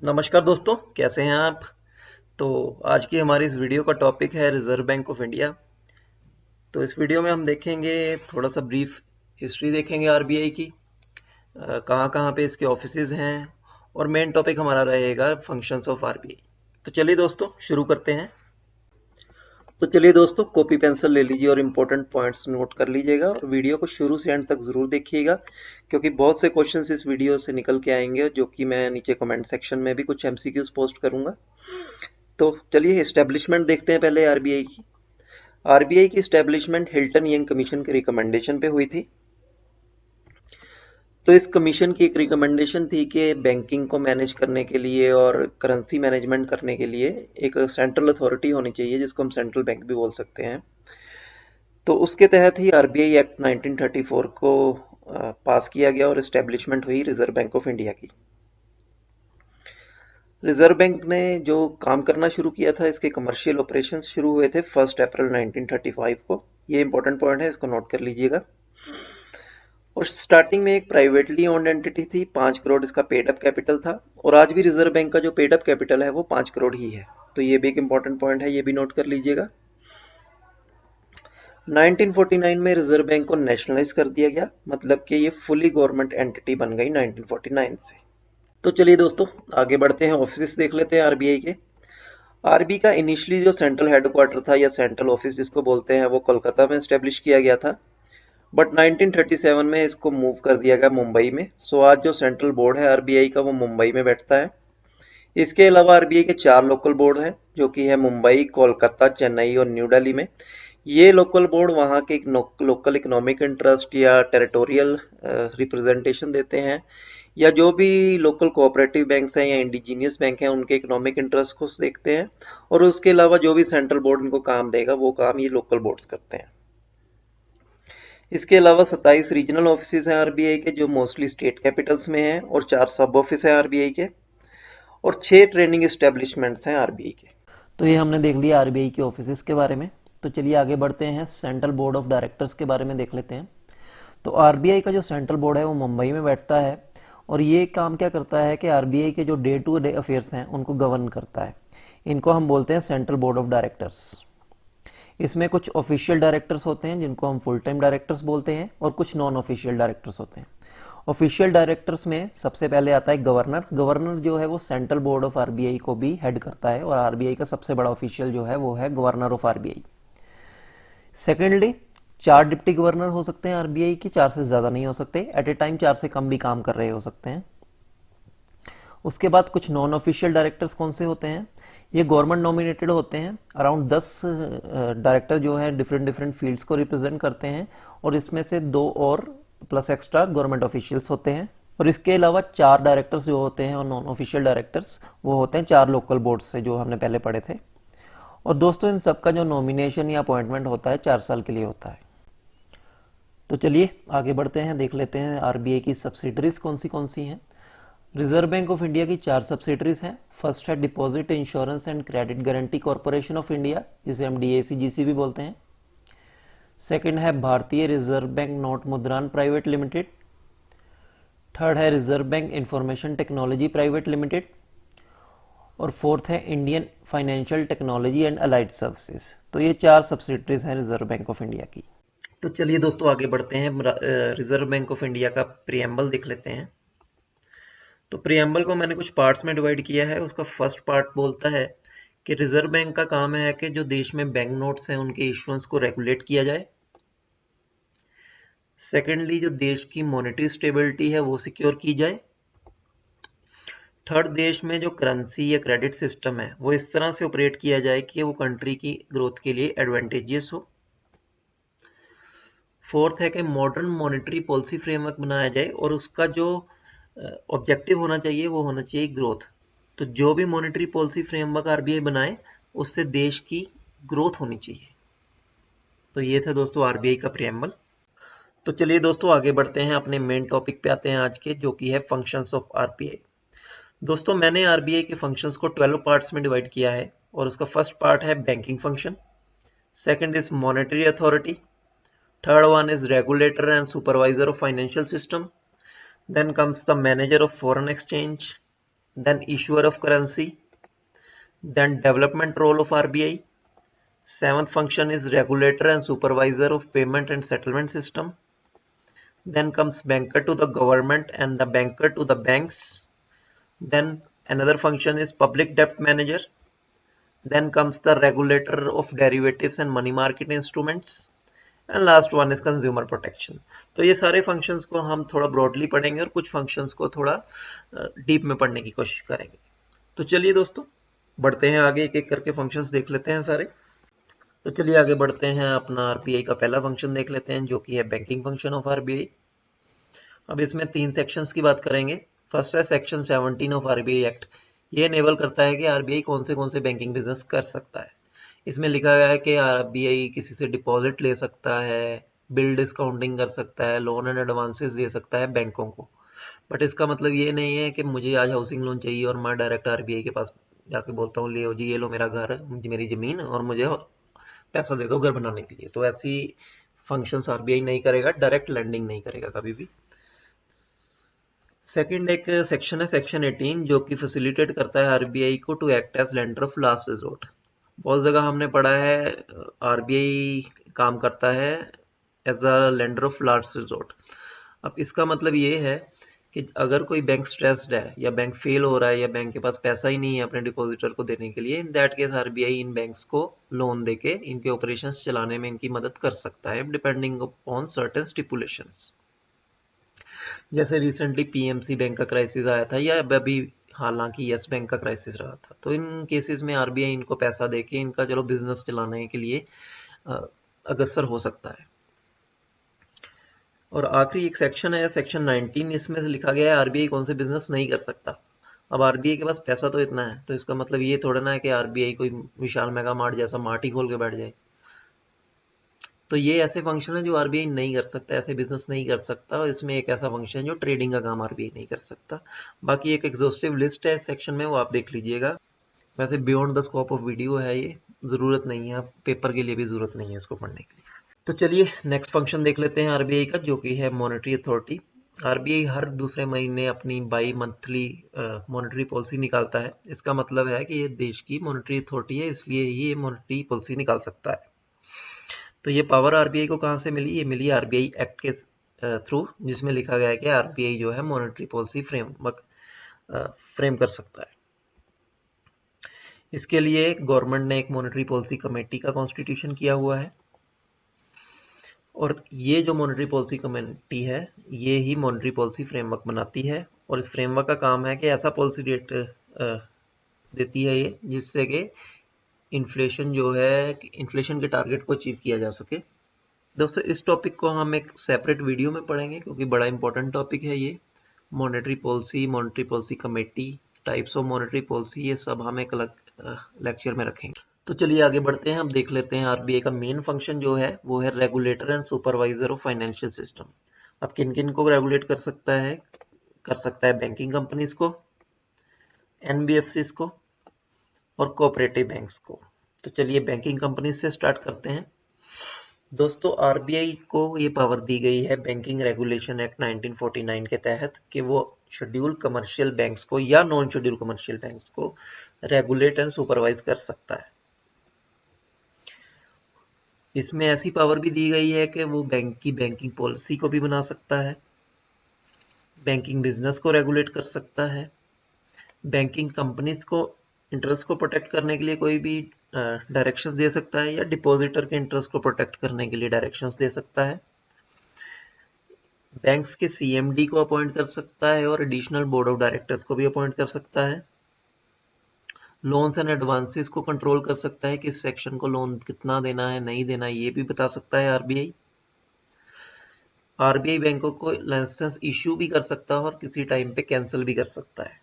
नमस्कार दोस्तों, कैसे हैं आप। तो आज की हमारी इस वीडियो का टॉपिक है रिजर्व बैंक ऑफ इंडिया। तो इस वीडियो में हम देखेंगे, थोड़ा सा ब्रीफ हिस्ट्री देखेंगे आरबीआई की, कहाँ कहाँ पे इसके ऑफिसेज हैं, और मेन टॉपिक हमारा रहेगा फंक्शंस ऑफ आरबीआई। तो चलिए दोस्तों शुरू करते हैं। तो चलिए दोस्तों, कॉपी पेंसिल ले लीजिए और इम्पोर्टेंट पॉइंट्स नोट कर लीजिएगा और वीडियो को शुरू से एंड तक ज़रूर देखिएगा, क्योंकि बहुत से क्वेश्चंस इस वीडियो से निकल के आएंगे जो कि मैं नीचे कमेंट सेक्शन में भी कुछ एमसीक्यूज पोस्ट करूंगा। तो चलिए एस्टेब्लिशमेंट देखते हैं पहले आरबीआई की। आरबीआई की एस्टेब्लिशमेंट हिल्टन यंग कमीशन के रिकमेंडेशन पे हुई थी। तो इस कमीशन की एक रिकमेंडेशन थी कि बैंकिंग को मैनेज करने के लिए और करेंसी मैनेजमेंट करने के लिए एक सेंट्रल अथॉरिटी होनी चाहिए, जिसको हम सेंट्रल बैंक भी बोल सकते हैं। तो उसके तहत ही आरबीआई एक्ट 1934 को पास किया गया और एस्टेब्लिशमेंट हुई रिजर्व बैंक ऑफ इंडिया की। रिजर्व बैंक ने जो काम करना शुरू किया था, इसके कमर्शियल ऑपरेशंस शुरू हुए थे 1 अप्रैल 1935 को। ये इंपॉर्टेंट पॉइंट है, इसको नोट कर लीजिएगा। और स्टार्टिंग में एक प्राइवेटली ओन्ड एंटिटी थी, 5 करोड़ इसका पेड अप कैपिटल था। और आज भी रिजर्व बैंक का जो पेड अप कैपिटल है वो 5 करोड़ ही है। तो ये भी एक इंपॉर्टेंट पॉइंट है, ये भी नोट कर लीजिएगा। 1949 में रिजर्व बैंक को नेशनलाइज कर दिया गया, मतलब कि ये फुली गवर्नमेंट एंटिटी बन गई 1949 से। तो चलिए दोस्तों आगे बढ़ते हैं, ऑफिस देख लेते हैं आरबीआई के। आरबी का इनिशियली जो सेंट्रल हेडक्वार्टर था या सेंट्रल ऑफिस जिसको बोलते हैं, वो कोलकाता में एस्टेब्लिश किया गया था। बट 1937 में इसको मूव कर दिया गया मुंबई में। सो आज जो सेंट्रल बोर्ड है आरबीआई का, वो मुंबई में बैठता है। इसके अलावा आरबीआई के 4 लोकल बोर्ड हैं, जो कि है मुंबई, कोलकाता, चेन्नई और न्यू दिल्ली में। ये लोकल बोर्ड वहाँ के लोकल इकोनॉमिक इंटरेस्ट या टेरिटोरियल रिप्रेजेंटेशन देते हैं, या जो भी लोकल कोऑपरेटिव बैंक्स हैं या इंडिजीनियस बैंक हैं उनके इकोनॉमिक इंटरेस्ट को देखते हैं। और उसके अलावा जो भी सेंट्रल बोर्ड इनको काम देगा वो काम ये लोकल बोर्ड्स करते हैं। इसके अलावा 27 रीजनल ऑफिस हैं आरबीआई के, जो मोस्टली स्टेट कैपिटल्स में हैं, और 4 सब ऑफिस हैं आरबीआई के, और 6 ट्रेनिंग एस्टेब्लिशमेंट्स हैं आरबीआई के। तो ये हमने देख लिया आरबीआई के ऑफिसेज के बारे में। तो चलिए आगे बढ़ते हैं, सेंट्रल बोर्ड ऑफ डायरेक्टर्स के बारे में देख लेते हैं। तो आरबीआई का जो सेंट्रल बोर्ड है वो मुंबई में बैठता है, और ये काम क्या करता है कि आरबीआई के जो डे टू डे अफेयर्स हैं उनको गवर्न करता है। इनको हम बोलते हैं सेंट्रल बोर्ड ऑफ डायरेक्टर्स। इसमें कुछ ऑफिशियल डायरेक्टर्स होते हैं जिनको हम फुल टाइम डायरेक्टर्स बोलते हैं, और कुछ नॉन ऑफिशियल डायरेक्टर्स होते हैं। ऑफिशियल डायरेक्टर्स में सबसे पहले आता है गवर्नर। गवर्नर जो है वो सेंट्रल बोर्ड ऑफ आरबीआई को भी हेड करता है, और आरबीआई का सबसे बड़ा ऑफिशियल जो है वो है governor of RBI. Secondly, 4 deputy governor हो सकते हैं आरबीआई की, 4 से ज्यादा नहीं हो सकते एट ए टाइम, 4 से कम भी काम कर रहे हो सकते हैं। उसके बाद कुछ नॉन ऑफिशियल डायरेक्टर्स कौन से होते हैं, ये गवर्नमेंट नॉमिनेटेड होते हैं। अराउंड 10 डायरेक्टर जो है डिफरेंट डिफरेंट फील्ड्स को रिप्रेजेंट करते हैं, और इसमें से 2 और प्लस एक्स्ट्रा गवर्नमेंट ऑफिशियल्स होते हैं। और इसके अलावा 4 डायरेक्टर्स जो होते हैं और नॉन ऑफिशियल डायरेक्टर्स वो होते हैं 4 लोकल बोर्ड से, जो हमने पहले पढ़े थे। और दोस्तों इन सबका जो नॉमिनेशन या अपॉइंटमेंट होता है 4 साल के लिए होता है। तो चलिए आगे बढ़ते हैं, देख लेते हैं आरबीआई की सब्सिडरीज कौन सी हैं। रिजर्व बैंक ऑफ इंडिया की 4 सब्सिडरीज हैं। फर्स्ट है deposit insurance and credit guarantee corporation of India, जिसे हम डीएसी-जीसी भी बोलते हैं। सेकंड है Bharatiya reserve bank note Mudran private limited. Third है reserve bank information technology private limited. और फोर्थ है Indian financial technology and allied services. तो ये 4 सब्सिडरीज हैं रिजर्व बैंक ऑफ इंडिया की। तो चलिए दोस्तों आगे बढ़ते हैं, रिजर्व बैंक ऑफ इंडिया का प्रीएम्बल देख लेते हैं। तो प्रीएम्बल को मैंने कुछ पार्ट्स में डिवाइड किया है। उसका फर्स्ट पार्ट बोलता है कि रिजर्व बैंक का काम है कि जो देश में बैंक नोट्स हैं उनके इशुएंस को रेगुलेट किया जाए। सेकेंडली, जो देश की मॉनेटरी स्टेबिलिटी है वो सिक्योर की जाए। थर्ड, देश में जो करेंसी या क्रेडिट सिस्टम है वो इस तरह से ऑपरेट किया जाए कि वो कंट्री की ग्रोथ के लिए एडवांटेजियस हो। फोर्थ है कि मॉडर्न मॉनेटरी पॉलिसी फ्रेमवर्क बनाया जाए, और उसका जो ऑब्जेक्टिव होना चाहिए वो होना चाहिए ग्रोथ। तो जो भी मॉनेटरी पॉलिसी फ्रेमवर्क आरबीआई बनाए उससे देश की ग्रोथ होनी चाहिए। तो ये था दोस्तों आरबीआई का प्रीएम्बल। तो चलिए दोस्तों आगे बढ़ते हैं, अपने मेन टॉपिक पे आते हैं आज के, जो कि है फंक्शंस ऑफ आरबीआई। दोस्तों मैंने आरबीआई के फंक्शंस को 12 पार्ट्स में डिवाइड किया है, और उसका फर्स्ट पार्ट है banking function. Second is monetary authority. Third one is regulator and supervisor of financial system. Then comes the manager of foreign exchange. then issuer of currency, then development role of RBI. Seventh function is regulator and supervisor of payment and settlement system. Then comes banker to the government and the banker to the banks. Then another function is public debt manager. Then comes the regulator of derivatives and money market instruments. And last one is consumer protection. तो ये सारे functions को हम थोड़ा broadly पढ़ेंगे और कुछ functions को थोड़ा डीप में पढ़ने की कोशिश करेंगे। तो चलिए दोस्तों बढ़ते हैं आगे, एक एक करके फंक्शंस देख लेते हैं सारे। तो चलिए आगे बढ़ते हैं, अपना आरबीआई का पहला फंक्शन देख लेते हैं जो कि है बैंकिंग फंक्शन ऑफ आरबीआई। अब इसमें 3 सेक्शंस की बात करेंगे। फर्स्ट है सेक्शन 17 ऑफ आरबीआई एक्ट। ये इनेबल करता है कि आरबीआई कौन से बैंकिंग बिजनेस कर सकता है। इसमें लिखा गया है कि आरबीआई किसी से डिपॉजिट ले सकता है, बिल डिस्काउंटिंग कर सकता है, लोन एंड एडवांसेस दे सकता है बैंकों को। बट इसका मतलब ये नहीं है कि मुझे आज हाउसिंग लोन चाहिए और मैं डायरेक्ट आरबीआई के पास जाके बोलता हूँ ले जी ये लो मेरा घर, मेरी ज़मीन और मुझे पैसा दे दो घर बनाने के लिए। तो ऐसी फंक्शंस आरबीआई नहीं करेगा, डायरेक्ट लेंडिंग नहीं करेगा कभी भी। सेकंड एक सेक्शन है सेक्शन 18 जो कि फैसिलिटेट करता है आरबीआई को to act as lender of last resort. बहुत जगह हमने पढ़ा है आरबीआई काम करता है as a lender of last resort. अब इसका मतलब ये है कि अगर कोई बैंक स्ट्रेस्ड है या बैंक फेल हो रहा है या बैंक के पास पैसा ही नहीं है अपने डिपॉजिटर को देने के लिए, in that case RBI in banks को लोन देके इनके ऑपरेशंस चलाने में इनकी मदद कर सकता है डिपेंडिंग अपॉन सर्टेन स्टिपुलेशंस। जैसे रिसेंटली पीएमसी बैंक का क्राइसिस आया था या अभी हालांकि यस बैंक का क्राइसिस रहा था, तो इन केसेस में आरबीआई इनको पैसा देके इनका चलो बिजनेस चलाने के लिए अग्रसर हो सकता है। और आखिरी एक सेक्शन है सेक्शन 19, इसमें लिखा गया है आरबीआई कौन से बिजनेस नहीं कर सकता। अब आरबीआई के पास पैसा तो इतना है, तो इसका मतलब ये थोड़ा ना है कि आरबीआई कोई विशाल मेगा मार्ट जैसा मार्ट ही खोल के बैठ जाए। तो ये ऐसे फंक्शन है जो आरबीआई नहीं कर सकता, ऐसे बिजनेस नहीं कर सकता। और इसमें एक ऐसा फंक्शन है जो ट्रेडिंग का काम आरबीआई नहीं कर सकता। बाकी एक एग्जॉस्टिव लिस्ट है इस सेक्शन में, वो आप देख लीजिएगा। वैसे beyond the scope of video है ये, ज़रूरत नहीं है, पेपर के लिए भी ज़रूरत नहीं है इसको पढ़ने के लिए। तो चलिए नेक्स्ट फंक्शन देख लेते हैं आरबीआई का जो कि है मॉनेटरी अथॉरिटी। आरबीआई हर दूसरे महीने अपनी बाई मंथली मॉनेटरी पॉलिसी निकालता है। इसका मतलब है कि ये देश की मॉनेटरी अथॉरिटी है, इसलिए ये मॉनेटरी पॉलिसी निकाल सकता है। तो ये पावर आरबीआई को कहाँ से मिली? ये मिली आरबीआई एक्ट के थ्रू, जिसमें लिखा गया है कि आरबीआई जो है मॉनेटरी पॉलिसी फ्रेमवर्क फ्रेम कर सकता है। इसके लिए गवर्नमेंट ने एक मॉनेटरी पॉलिसी कमेटी का कॉन्स्टिट्यूशन किया हुआ है और ये जो मॉनेटरी पॉलिसी कमेटी है ये ही मॉनेटरी पॉलिसी फ्रेमवर्क बनाती है। और इस फ्रेमवर्क का काम है कि ऐसा पॉलिसी रेट देती है ये जिससे कि इन्फ्लेशन जो है, इन्फ्लेशन के टारगेट को अचीव किया जा सके। दोस्तों इस टॉपिक को हम एक सेपरेट वीडियो में पढ़ेंगे क्योंकि बड़ा इंपॉर्टेंट टॉपिक है ये। Monetary policy committee, types of monetary policy, ये सब हम एक अलग लेक्चर में रखेंगे। तो चलिए आगे बढ़ते हैं, अब देख लेते हैं आरबीआई का मेन फंक्शन जो है वो है regulator and supervisor of financial system. अब किन किन को रेगुलेट कर सकता है? कर सकता है बैंकिंग कंपनीज को, एनबीएफसीज को और कोऑपरेटिव बैंक्स को। तो चलिए बैंकिंग कंपनीज से स्टार्ट करते हैं। दोस्तों आरबीआई को ये पावर दी गई है बैंकिंग रेगुलेशन एक्ट 1949 के तहत कि वो शेड्यूल कमर्शियल बैंक्स को या नॉन शेड्यूल कमर्शियल बैंक्स को रेगुलेट एंड सुपरवाइज कर सकता है। इसमें ऐसी पावर भी दी गई है कि वो बैंक की बैंकिंग पॉलिसी को भी बना सकता है, बैंकिंग बिजनेस को रेगुलेट कर सकता है, बैंकिंग कंपनीज को इंटरेस्ट को प्रोटेक्ट करने के लिए कोई भी डायरेक्शंस दे सकता है या डिपॉजिटर के इंटरेस्ट को प्रोटेक्ट करने के लिए डायरेक्शंस दे सकता है, बैंक्स के सीएमडी को अपॉइंट कर सकता है और एडिशनल बोर्ड ऑफ डायरेक्टर्स को भी अपॉइंट कर सकता है, लोन्स एंड एडवांसेस को कंट्रोल कर सकता है, किस सेक्शन को लोन कितना देना है नहीं देना ये भी बता सकता है आरबीआई। आरबीआई बैंकों को लाइसेंस इशू भी कर सकता है और किसी टाइम पे कैंसिल भी कर सकता है।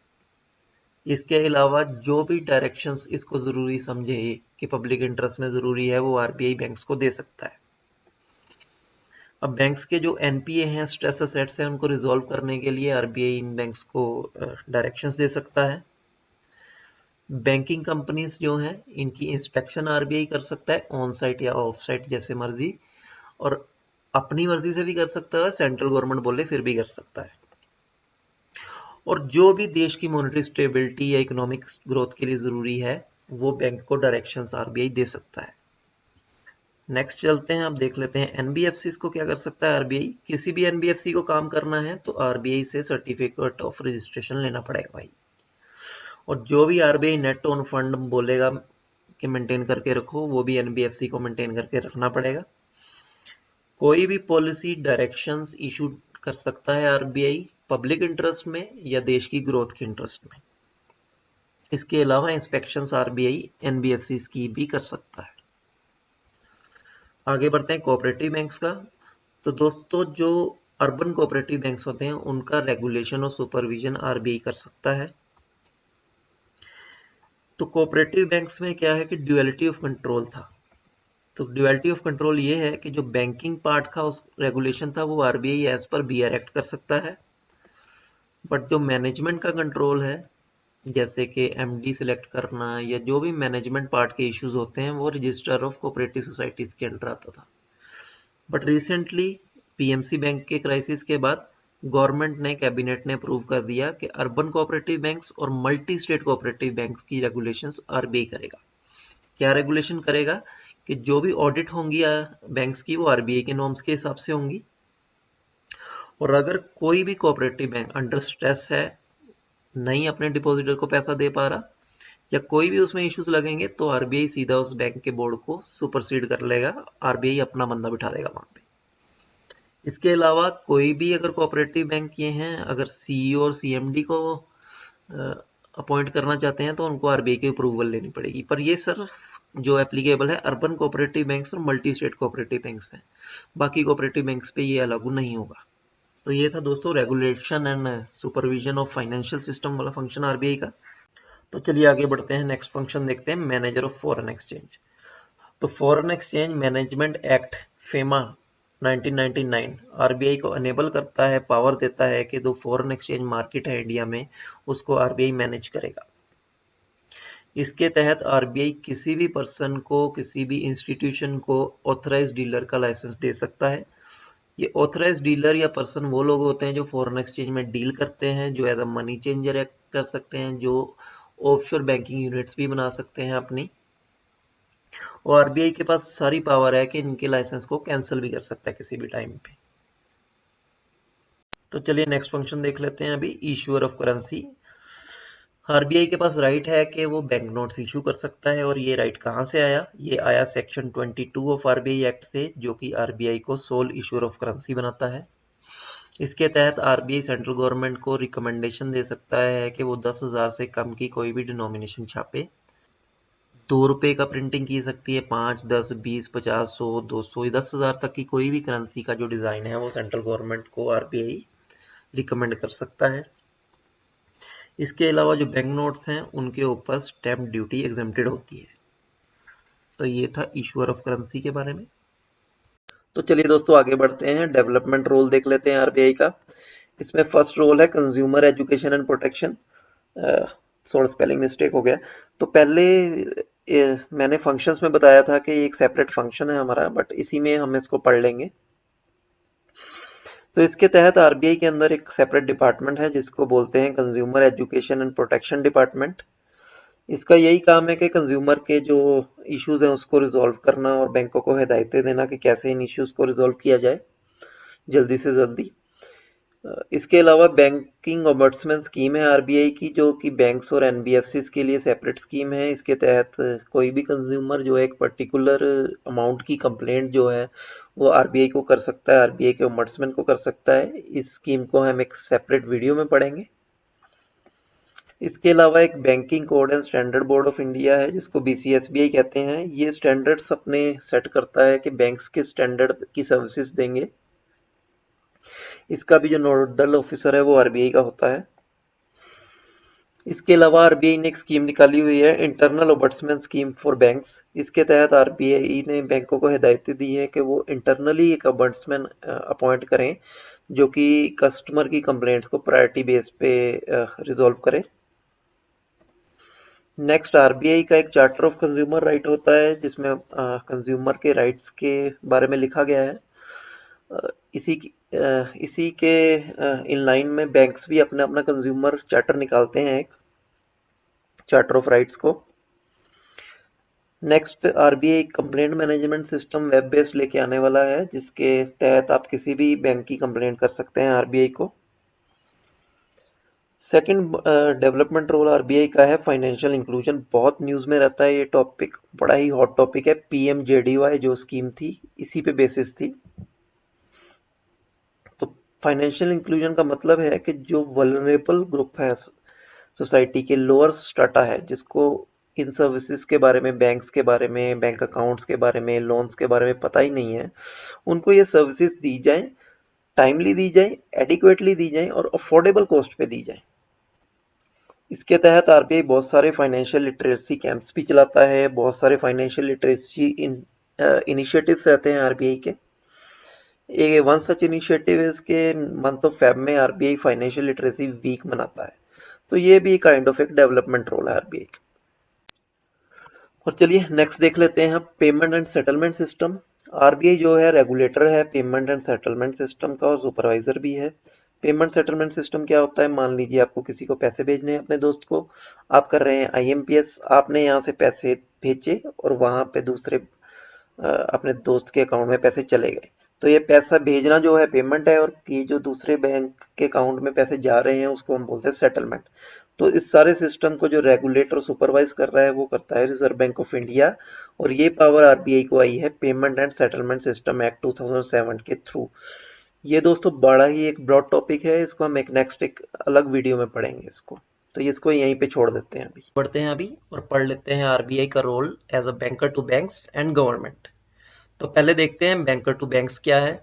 इसके अलावा जो भी डायरेक्शंस इसको ज़रूरी समझे कि पब्लिक इंटरेस्ट में ज़रूरी है वो आरबीआई बैंक्स को दे सकता है। अब बैंक्स के जो एनपीए हैं, स्ट्रेस एसेट्स हैं, उनको रिजॉल्व करने के लिए आरबीआई इन बैंक्स को डायरेक्शंस दे सकता है। बैंकिंग कंपनीज जो हैं इनकी इंस्पेक्शन आरबीआई कर सकता है ऑन साइट या ऑफ साइट जैसे मर्जी, और अपनी मर्जी से भी कर सकता है, सेंट्रल गवर्नमेंट बोले फिर भी कर सकता है। और जो भी देश की मॉनेटरी स्टेबिलिटी या इकोनॉमिक ग्रोथ के लिए ज़रूरी है वो बैंक को डायरेक्शंस आरबीआई दे सकता है। नेक्स्ट चलते हैं, आप देख लेते हैं एनबीएफसी को क्या कर सकता है आरबीआई। किसी भी एनबीएफसी को काम करना है तो आरबीआई से सर्टिफिकेट ऑफ रजिस्ट्रेशन लेना पड़ेगा भाई। और जो भी आरबीआई नेट ओन फंड बोलेगा कि मेंटेन करके रखो, वो भी एनबीएफसी को मेंटेन करके रखना पड़ेगा। कोई भी पॉलिसी डायरेक्शंस इशू कर सकता है आरबीआई पब्लिक इंटरेस्ट में या देश की ग्रोथ के इंटरेस्ट में। इसके अलावा इंस्पेक्शंस आरबीआई एनबीएफसी की भी कर सकता है। आगे बढ़ते हैं कोऑपरेटिव बैंक्स का। तो दोस्तों जो अर्बन कोऑपरेटिव बैंक्स होते हैं उनका रेगुलेशन और सुपरविजन आरबीआई कर सकता है। तो कोऑपरेटिव बैंक्स में क्या है कि ड्यूअलिटी ऑफ कंट्रोल था। तो ड्यूअलिटी ऑफ कंट्रोल ये है कि जो बैंकिंग पार्ट का उस रेगुलेशन था वो आरबीआई एज पर बीआर एक्ट कर सकता है, बट जो मैनेजमेंट का कंट्रोल है जैसे कि एमडी सिलेक्ट करना या जो भी मैनेजमेंट पार्ट के इश्यूज होते हैं वो रजिस्ट्रार ऑफ कोऑपरेटिव सोसाइटीज के अंडर आता था। बट रिसेंटली पीएमसी बैंक के क्राइसिस के बाद गवर्नमेंट ने कैबिनेट ने अप्रूव कर दिया कि अर्बन कोऑपरेटिव बैंक्स और मल्टी स्टेट कोऑपरेटिव बैंक्स की रेगुलेशंस आरबीआई करेगा। क्या रेगुलेशन करेगा कि जो भी ऑडिट होंगी बैंक्स की वो आरबीआई के नॉर्म्स के हिसाब से होंगी, और अगर कोई भी कोऑपरेटिव बैंक अंडर स्ट्रेस है, नहीं अपने डिपॉजिटर को पैसा दे पा रहा या कोई भी उसमें इश्यूज लगेंगे तो आरबीआई सीधा उस बैंक के बोर्ड को सुपरसीड कर लेगा, आरबीआई अपना बंदा बिठा देगा वहां पे। इसके अलावा कोई भी अगर कोऑपरेटिव बैंक ये हैं अगर सीईओ और सीएमडी को अपॉइंट करना चाहते हैं तो उनको आरबीआई की अप्रूवल लेनी पड़ेगी, पर ये सिर्फ जो एप्लीकेबल है अर्बन कोऑपरेटिव बैंक्स और मल्टी स्टेट कोऑपरेटिव बैंक्स हैं, बाकी कोऑपरेटिव बैंक्स पे ये लागू नहीं होगा। तो ये था दोस्तों regulation and supervision of financial system वाला फंक्शन आरबीआई का। तो चलिए आगे बढ़ते हैं, नेक्स्ट फंक्शन देखते हैं मैनेजर ऑफ फॉरेन एक्सचेंज। तो foreign exchange management act FEMA 1999 RBI को अनेबल करता है, पावर देता है कि जो फॉरेन एक्सचेंज मार्केट है इंडिया में उसको आरबीआई मैनेज करेगा। इसके तहत आरबीआई किसी भी पर्सन को किसी भी इंस्टीट्यूशन को ऑथराइज्ड डीलर का लाइसेंस दे सकता है। ये ऑथराइज्ड डीलर या पर्सन वो लोग होते हैं जो फॉरेन एक्सचेंज में डील करते हैं, जो as a money changer act कर सकते हैं, जो ऑफशोर बैंकिंग यूनिट्स भी बना सकते हैं अपनी, और आरबीआई के पास सारी पावर है कि इनके लाइसेंस को कैंसिल भी कर सकता है किसी भी टाइम पे। तो चलिए नेक्स्ट फंक्शन देख लेते हैं अभी, इशूअर ऑफ करेंसी। आरबीआई के पास राइट है कि वो बैंक नोट्स इशू कर सकता है, और ये राइट कहाँ से आया? ये आया सेक्शन 22 ऑफ आरबीआई एक्ट से, जो कि आरबीआई को सोल इशूअर ऑफ करेंसी बनाता है। इसके तहत आरबीआई सेंट्रल गवर्नमेंट को रिकमेंडेशन दे सकता है कि वो 10,000 से कम की कोई भी डिनोमिनेशन छापे। 2 रुपए का प्रिंटिंग की सकती है, 5, 10, 20, 50, 100, 200, 10,000 तक की कोई भी करेंसी का जो डिजाइन है वो सेंट्रल गवर्नमेंट को आरबीआई रिकमेंड कर सकता है। इसके अलावा जो बैंक नोट्स हैं उनके ऊपर स्टैम्प ड्यूटी एग्जेम्प्टेड होती है। तो ये था इशूअर ऑफ करेंसी के बारे में। तो चलिए दोस्तों आगे बढ़ते हैं, डेवलपमेंट रोल देख लेते हैं आरबीआई का। इसमें फर्स्ट रोल है कंज्यूमर एजुकेशन एंड प्रोटेक्शन। थोड़ा स्पेलिंग मिस्टेक हो गया। तो पहले मैंने फंक्शंस में बताया था कि एक सेपरेट फंक्शन है हमारा, बट इसी में हम इसको पढ़ लेंगे। तो इसके तहत आरबीआई के अंदर एक सेपरेट डिपार्टमेंट है जिसको बोलते हैं consumer education and protection department. इसका यही काम है कि कंज्यूमर के जो इश्यूज हैं उसको रिजॉल्व करना और बैंकों को हिदायतें देना कि कैसे इन इश्यूज को रिजॉल्व किया जाए जल्दी से जल्दी। इसके अलावा बैंकिंग ओम्बड्समैन स्कीम है आरबीआई की, जो कि बैंक्स और एनबीएफसीज के लिए सेपरेट स्कीम है। इसके तहत कोई भी कंज्यूमर जो एक पर्टिकुलर अमाउंट की कंप्लेंट जो है वो आरबीआई को कर सकता है, आरबीआई के ओम्बड्समैन को कर सकता है। इस स्कीम को हम एक सेपरेट वीडियो में पढ़ेंगे। इसके अलावा एक banking code and standard board of India है जिसको बीसीएसबीआई कहते हैं। ये स्टैंडर्ड्स अपने सेट करता है कि बैंक्स किस स्टैंडर्ड की सर्विसेज देंगे। इसका भी जो नोडल ऑफिसर है वो आरबीआई का होता है। इसके अलावा आरबीआई ने एक स्कीम निकाली हुई है, internal ombudsman scheme for banks. इसके तहत आरबीआई ने बैंकों को हिदायतें दी है कि वो इंटरनली एक ओम्बड्समैन अपॉइंट करें जो कि कस्टमर की कंप्लेंट्स को प्रायोरिटी बेस पे रिजॉल्व करे। नेक्स्ट आरबीआई का एक चार्टर ऑफ कंज्यूमर राइट होता है जिसमें कंज्यूमर के राइट्स के बारे में लिखा गया है। इसी इसी के इन लाइन में बैंक्स भी अपना अपना कंज्यूमर चार्टर निकालते हैं, एक चार्टर ऑफ राइट्स को। Next RBI complaint management system web based लेके आने वाला है, जिसके तहत आप किसी भी बैंक की कंप्लेंट कर सकते हैं आरबीआई को। सेकंड डेवलपमेंट रोल आरबीआई का है फाइनेंशियल इंक्लूजन। बहुत न्यूज़ में रहता है ये टॉपिक, बड़ा ही हॉट टॉपिक है। पीएमजेडीवाई जो स्कीम थी, इसी पे बेसिस थी। तो फाइनेंशियल इंक्लूजन का मतलब है कि जो वल्नरेबल ग्रुप है सोसाइटी के, लोअर स्ट्राटा है, जिसको इन सर्विसेज के बारे में, बैंक्स के बारे में, बैंक अकाउंट्स के बारे में, लोन्स के बारे में पता ही नहीं है, उनको ये सर्विसेज दी जाए, टाइमली दी जाए, एडिक्वेटली दी जाए और अफोर्डेबल कॉस्ट पे दी जाए। इसके तहत आरबीआई बहुत सारे फाइनेंशियल लिटरेसी कैंप्स भी चलाता है, बहुत सारे फाइनेंशियल लिटरेसी इनिशिएटिव्स रहते हैं आरबीआई के। वन सच इनिशिएटिव इसके मंथ ऑफ फेब में आरबीआई फाइनेंशियल लिटरेसी वीक मनाता है। तो ये भी काइंड ऑफ एक डेवलपमेंट रोल है आरबीआई का। और चलिए नेक्स्ट देख लेते हैं payment and settlement system. RBI जो है रेगुलेटर है पेमेंट एंड सेटलमेंट सिस्टम का और सुपरवाइजर भी है। पेमेंट सेटलमेंट सिस्टम क्या होता है? मान लीजिए आपको किसी को पैसे भेजने हैं, अपने दोस्त को, आप कर रहे हैं आईएमपीएस, आपने यहाँ से पैसे भेजे और वहां पे दूसरे अपने दोस्त के अकाउंट में पैसे चले गए। तो ये पैसा भेजना जो है पेमेंट है, और ये जो दूसरे बैंक के अकाउंट में पैसे जा रहे हैं उसको हम बोलते हैं सेटलमेंट। तो इस सारे सिस्टम को जो रेगुलेटर सुपरवाइज कर रहा है वो करता है रिजर्व बैंक ऑफ इंडिया, और ये पावर आरबीआई को आई है payment and settlement system act 2007 के थ्रू। ये दोस्तों बड़ा ही एक ब्रॉड टॉपिक है, इसको हम एक नेक्स्ट एक अलग वीडियो में पढ़ेंगे इसको, तो इसको यहीं पे छोड़ देते हैं। अभी पढ़ते हैं अभी और पढ़ लेते हैं आरबीआई का role as a banker to banks and government. तो पहले देखते हैं बैंकर टू बैंक्स क्या है।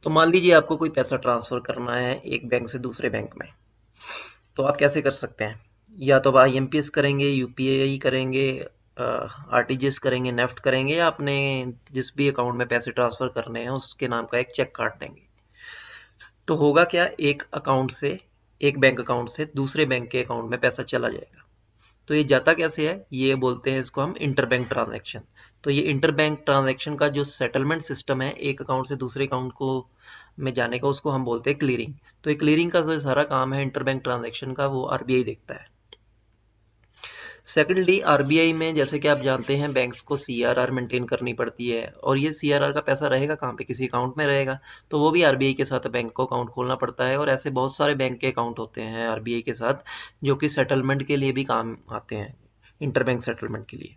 तो मान लीजिए आपको कोई पैसा ट्रांसफर करना है एक बैंक से दूसरे बैंक में, तो आप कैसे कर सकते हैं? या तो आप आईएमपीएस करेंगे, यूपीआई करेंगे, आरटीजीएस करेंगे, नेफ्ट करेंगे, या अपने जिस भी अकाउंट में पैसे ट्रांसफर करने हैं उसके नाम का एक चेक काट देंगे। तो होगा क्या, एक अकाउंट से, एक बैंक अकाउंट से दूसरे बैंक के अकाउंट में पैसा चला जाएगा। तो ये जाता कैसे है? ये बोलते हैं इसको हम इंटरबैंक ट्रांजैक्शन। तो ये इंटरबैंक ट्रांजैक्शन का जो सेटलमेंट सिस्टम है एक अकाउंट से दूसरे अकाउंट को में जाने का, उसको हम बोलते हैं क्लीयरिंग। तो ये क्लीयरिंग का जो सारा काम है इंटरबैंक ट्रांजैक्शन का, वो आरबीआई देखता है। सेकेंडली आरबीआई में जैसे कि आप जानते हैं बैंक्स को सीआरआर मेंटेन करनी पड़ती है, और ये सीआरआर का पैसा रहेगा कहाँ पे? किसी अकाउंट में रहेगा। तो वो भी आरबीआई के साथ बैंक को अकाउंट खोलना पड़ता है, और ऐसे बहुत सारे बैंक के अकाउंट होते हैं आरबीआई के साथ जो कि सेटलमेंट के लिए भी काम आते हैं, इंटरबैंक सेटलमेंट के लिए।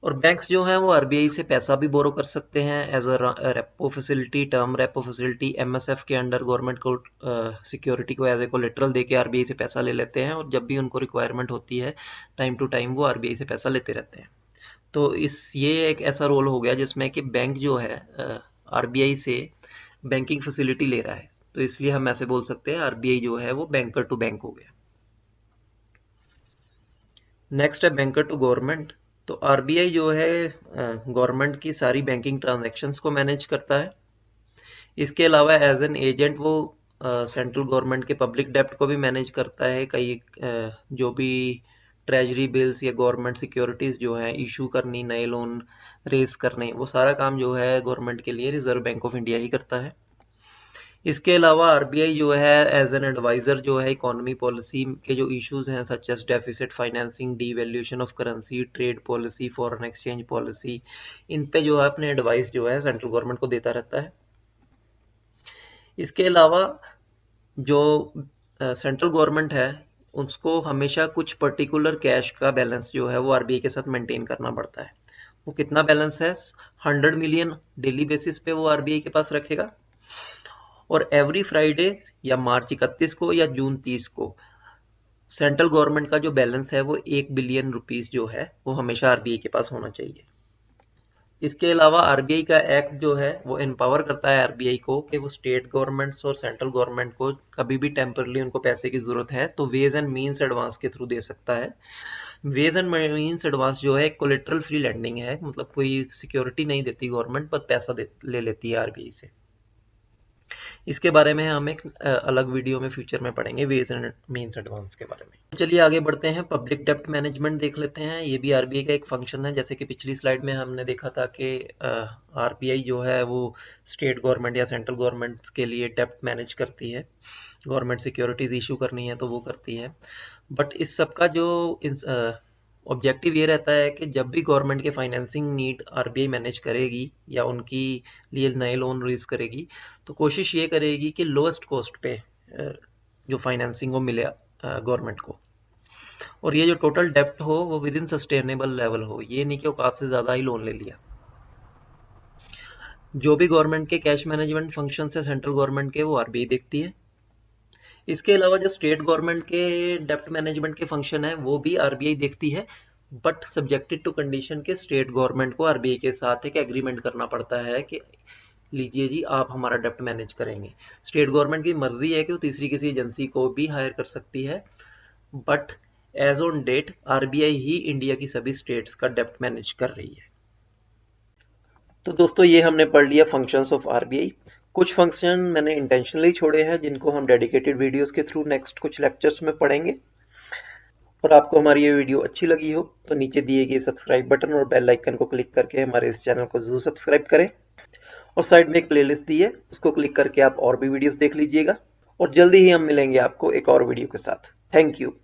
और बैंक्स जो हैं वो आरबीआई से पैसा भी बोरो कर सकते हैं as a repo facility, term repo facility. MSF के अंडर गवर्नमेंट को सिक्योरिटी को एज ए कोलेटरल दे के आरबीआई से पैसा ले लेते हैं, और जब भी उनको रिक्वायरमेंट होती है टाइम टू टाइम वो आरबीआई से पैसा लेते रहते हैं। तो ये एक ऐसा रोल हो गया जिसमें कि बैंक जो है आरबीआई से बैंकिंग फैसिलिटी ले रहा है, तो इसलिए हम ऐसे बोल सकते हैं आरबीआई जो है वो बैंकर टू बैंक हो गया। नेक्स्ट है बैंकर टू गवर्नमेंट। तो आरबीआई जो है गवर्नमेंट की सारी बैंकिंग ट्रांजैक्शंस को मैनेज करता है। इसके अलावा एज एन एजेंट वो सेंट्रल गवर्नमेंट के पब्लिक डेब्ट को भी मैनेज करता है। कई जो भी ट्रेजरी बिल्स या गवर्नमेंट सिक्योरिटीज जो है इशू करनी, नए लोन रेज करने, वो सारा काम जो है गवर्नमेंट के लिए रिजर्व बैंक ऑफ इंडिया ही करता है। इसके अलावा आरबीआई जो है एज एन एडवाइजर जो है इकोनॉमी पॉलिसी के जो इश्यूज हैं such as deficit financing, devaluation of currency, trade policy, foreign exchange policy, इन पे जो है अपने एडवाइस जो है सेंट्रल गवर्नमेंट को देता रहता है। इसके अलावा जो सेंट्रल गवर्नमेंट है उसको हमेशा कुछ पर्टिकुलर कैश का बैलेंस जो है वो आरबीआई के साथ मेंटेन करना पड़ता है। वो कितना बैलेंस है? 100 मिलियन डेली बेसिस पे वो आरबीआई के पास रखेगा, और एवरी फ्राइडे या मार्च 31 को या जून 30 को सेंट्रल गवर्नमेंट का जो बैलेंस है वो 1 बिलियन रुपीस जो है वो हमेशा आरबीआई के पास होना चाहिए। इसके अलावा आरबीआई का एक्ट जो है वो एम्पावर करता है आरबीआई को कि वो स्टेट गवर्नमेंट्स और सेंट्रल गवर्नमेंट को कभी भी टेम्परली उनको पैसे की जरूरत है तो वेज एंड मीन्स एडवांस के थ्रू दे सकता है। वेज एंड मीन्स एडवांस जो है कोलेटरल फ्री लेंडिंग है, मतलब कोई सिक्योरिटी नहीं देती गवर्नमेंट, पर पैसा ले लेती है आरबीआई से। इसके बारे में हम एक अलग वीडियो में फ्यूचर में पढ़ेंगे, वेज एंड मीन्स एडवांस के बारे में। चलिए आगे बढ़ते हैं, पब्लिक डेप्ट मैनेजमेंट देख लेते हैं। ये भी आरबीआई का एक फंक्शन है। जैसे कि पिछली स्लाइड में हमने देखा था कि आरबीआई जो है वो स्टेट गवर्नमेंट या सेंट्रल गवर्नमेंट्स के लिए डेप्ट मैनेज करती है, गवर्नमेंट सिक्योरिटीज इशू करनी है तो वो करती है। बट इस सब का जो ऑब्जेक्टिव ये रहता है कि जब भी गवर्नमेंट के फाइनेंसिंग नीड आरबीआई मैनेज करेगी या उनकी लिए नए लोन रिलीज करेगी, तो कोशिश ये करेगी कि लोएस्ट कॉस्ट पे जो फाइनेंसिंग वो मिले गवर्नमेंट को, और ये जो टोटल डेप्ट हो वो विद इन सस्टेनेबल लेवल हो। ये नहीं कि औकात से ज़्यादा ही लोन ले लिया। जो भी गवर्नमेंट के कैश मैनेजमेंट फंक्शन है सेंट्रल गवर्नमेंट के, वो आरबीआई देखती है। इसके अलावा जो स्टेट गवर्नमेंट के डेप्ट मैनेजमेंट के फंक्शन है वो भी आरबीआई देखती है, बट सब्जेक्टेड टू कंडीशन के स्टेट गवर्नमेंट को आरबीआई के साथ एक एग्रीमेंट करना पड़ता है कि लीजिए जी आप हमारा डेप्ट मैनेज करेंगे। स्टेट गवर्नमेंट की मर्जी है कि वो तीसरी किसी एजेंसी को भी हायर कर सकती है, but as on date RBI ही इंडिया की सभी स्टेट्स का डेप्ट मैनेज कर रही है। तो दोस्तों ये हमने पढ़ लिया फंक्शंस ऑफ आरबीआई। कुछ फंक्शन मैंने इंटेंशनली छोड़े हैं जिनको हम डेडिकेटेड वीडियोस के थ्रू नेक्स्ट कुछ लेक्चर्स में पढ़ेंगे। और आपको हमारी ये वीडियो अच्छी लगी हो तो नीचे दिए गए सब्सक्राइब बटन और बेल आइकन को क्लिक करके हमारे इस चैनल को जरूर सब्सक्राइब करें। और साइड में एक प्लेलिस्ट दी है, उसको क्लिक करके आप और भी वीडियोस देख लीजिएगा। और जल्दी ही हम मिलेंगे आपको एक और वीडियो के साथ। Thank you.